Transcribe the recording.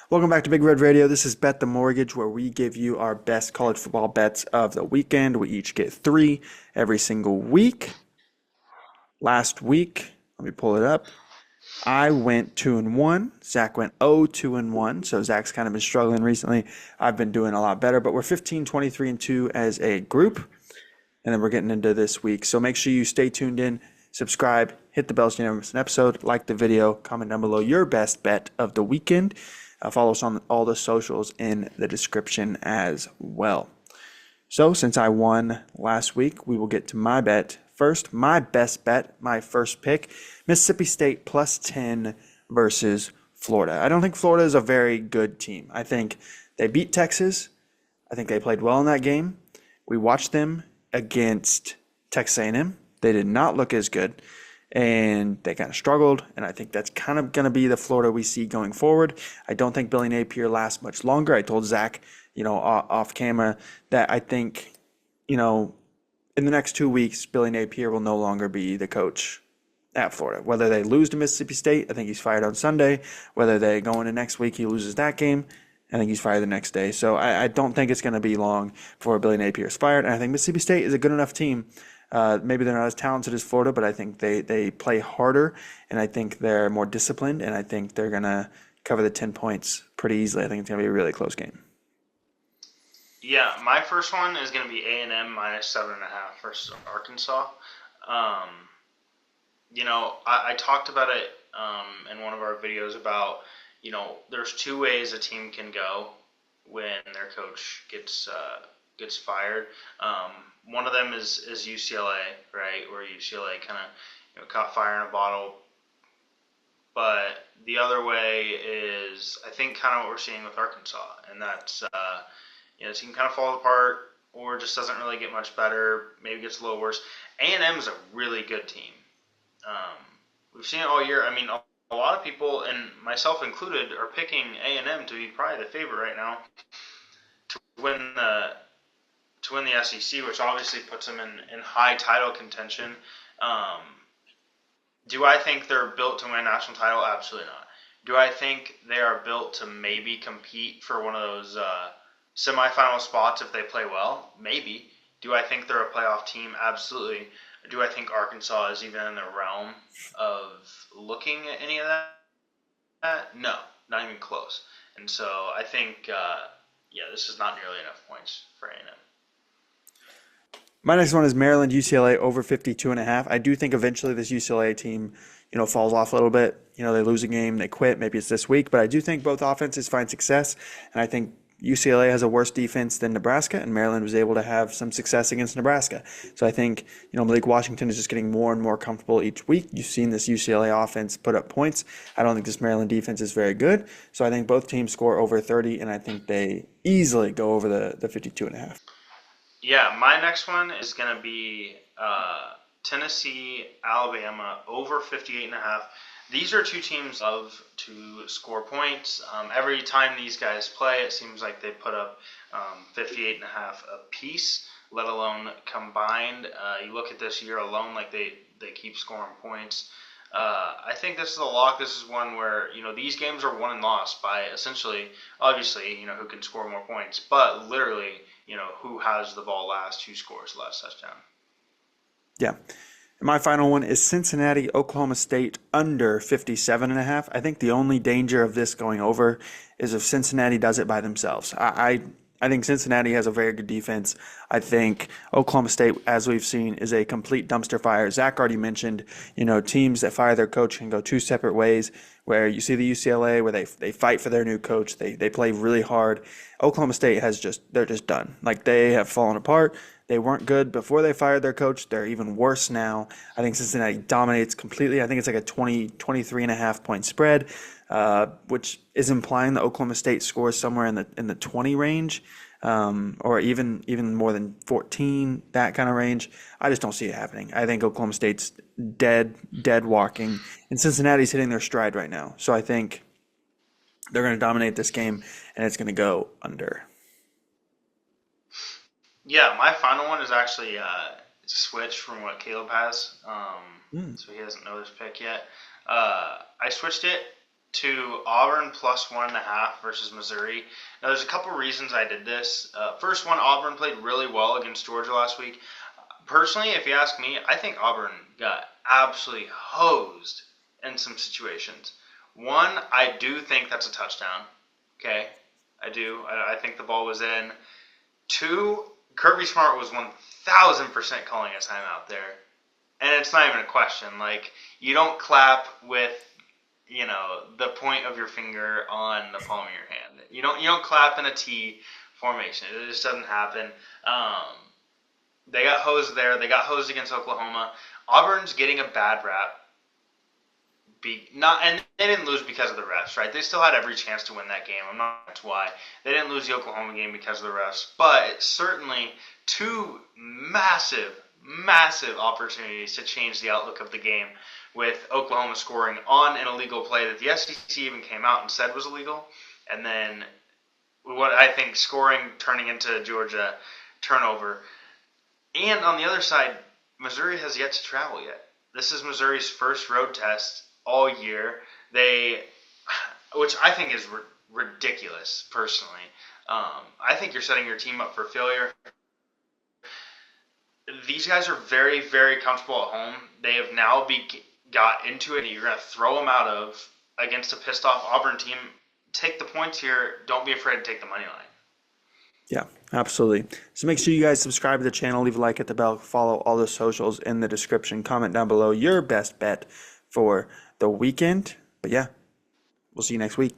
Welcome back to Big Red Radio. This is Bet the Mortgage, where we give you our best college football bets of the weekend. We each get three every single week. Last week, let me pull it up. I went 2-1. Zach went 0-2-1. So Zach's kind of been struggling recently. I've been doing a lot better, but we're 15, 23, and 2 as a group. And then we're getting into this week. So make sure you stay tuned in, subscribe, hit the bell so you never miss an episode, like the video, comment down below your best bet of the weekend. Follow us on all the socials in the description as well. So since I won last week, we will get to my bet. First, my best bet, my first pick, Mississippi State plus 10 versus Florida. I don't think Florida is a very good team. I think they beat Texas. I think they played well in that game. We watched them against Texas A&M. They did not look as good, and they kind of struggled, and I think that's kind of going to be the Florida we see going forward. I don't think Billy Napier lasts much longer. I told Zach, off camera that I think, in the next 2 weeks, Billy Napier will no longer be the coach at Florida. Whether they lose to Mississippi State, I think he's fired on Sunday. Whether they go into next week, he loses that game, I think he's fired the next day. So I don't think it's going to be long before Billy Napier is fired, and I think Mississippi State is a good enough team. Maybe they're not as talented as Florida, but I think they play harder, and I think they're more disciplined, and I think they're going to cover the 10 points pretty easily. I think it's going to be a really close game. Yeah, my first one is going to be A&M minus 7.5 versus Arkansas. I talked about it in one of our videos about, there's two ways a team can go when their coach gets fired. One of them is UCLA, right, where UCLA kind of caught fire in a bottle. But the other way is, I think, kind of what we're seeing with Arkansas, and that's the team kind of falls apart or just doesn't really get much better. Maybe gets a little worse. A&M is a really good team. We've seen it all year. I mean, a lot of people, and myself included, are picking A&M to be probably the favorite right now to win the SEC, which obviously puts them in high title contention. Do I think they're built to win a national title? Absolutely not. Do I think they are built to maybe compete for one of those semifinal spots if they play well? Maybe. Do I think they're a playoff team? Absolutely. Do I think Arkansas is even in the realm of looking at any of that? No, not even close. And so I think, this is not nearly enough points for A&M. My next one is Maryland UCLA over 52.5. I do think eventually this UCLA team, falls off a little bit. They lose a game, they quit. Maybe it's this week, but I do think both offenses find success, and I think UCLA has a worse defense than Nebraska, and Maryland was able to have some success against Nebraska. So I think, Malik Washington is just getting more and more comfortable each week. You've seen this UCLA offense put up points. I don't think this Maryland defense is very good. So I think both teams score over 30, and I think they easily go over the 52.5. Yeah, my next one is going to be Tennessee, Alabama over 58.5. These are two teams love to score points. Every time these guys play, it seems like they put up 58.5 apiece, let alone combined. You look at this year alone, like they keep scoring points. I think this is a lock. This is one where, these games are won and lost by essentially, obviously, who can score more points, but literally, who has the ball last, who scores the last touchdown. Yeah. My final one is Cincinnati, Oklahoma State under 57.5. I think the only danger of this going over is if Cincinnati does it by themselves. I think Cincinnati has a very good defense. I think Oklahoma State, as we've seen, is a complete dumpster fire. Zach already mentioned, teams that fire their coach can go two separate ways, where you see the UCLA where they fight for their new coach. They play really hard. Oklahoma State they're just done. Like, they have fallen apart. They weren't good before they fired their coach. They're even worse now. I think Cincinnati dominates completely. I think it's like a 23.5 point spread, which is implying that Oklahoma State scores somewhere in the 20 range, or even more than 14, that kind of range. I just don't see it happening. I think Oklahoma State's dead walking, and Cincinnati's hitting their stride right now. So I think they're going to dominate this game, and it's going to go under. Yeah, my final one is actually it's a switch from what Caleb has, so he doesn't know this pick yet. I switched it to Auburn plus 1.5 versus Missouri. Now, there's a couple reasons I did this. First one, Auburn played really well against Georgia last week. Personally, if you ask me, I think Auburn got absolutely hosed in some situations. One, I do think that's a touchdown. Okay, I do. I think the ball was in. Two, Kirby Smart was 1,000% calling a timeout there. And it's not even a question. Like, you don't clap with, the point of your finger on the palm of your hand. You don't clap in a T formation. It just doesn't happen. They got hosed there. They got hosed against Oklahoma. Auburn's getting a bad rap. And they didn't lose because of the refs, right? They still had every chance to win that game. I'm not sure that's why. They didn't lose the Oklahoma game because of the refs. But it's certainly two massive opportunities to change the outlook of the game, with Oklahoma scoring on an illegal play that the SEC even came out and said was illegal, and then what I think scoring turning into Georgia turnover. And on the other side, Missouri has yet to travel yet. This is Missouri's first road test all year. Which I think is ridiculous, personally. I think you're setting your team up for failure. These guys are very, very comfortable at home. They have now got into it, and you're going to throw them out of against a pissed-off Auburn team. Take the points here. Don't be afraid to take the money line. Yeah, absolutely. So make sure you guys subscribe to the channel, leave a like, hit the bell, follow all the socials in the description. Comment down below your best bet for the weekend. But yeah, we'll see you next week.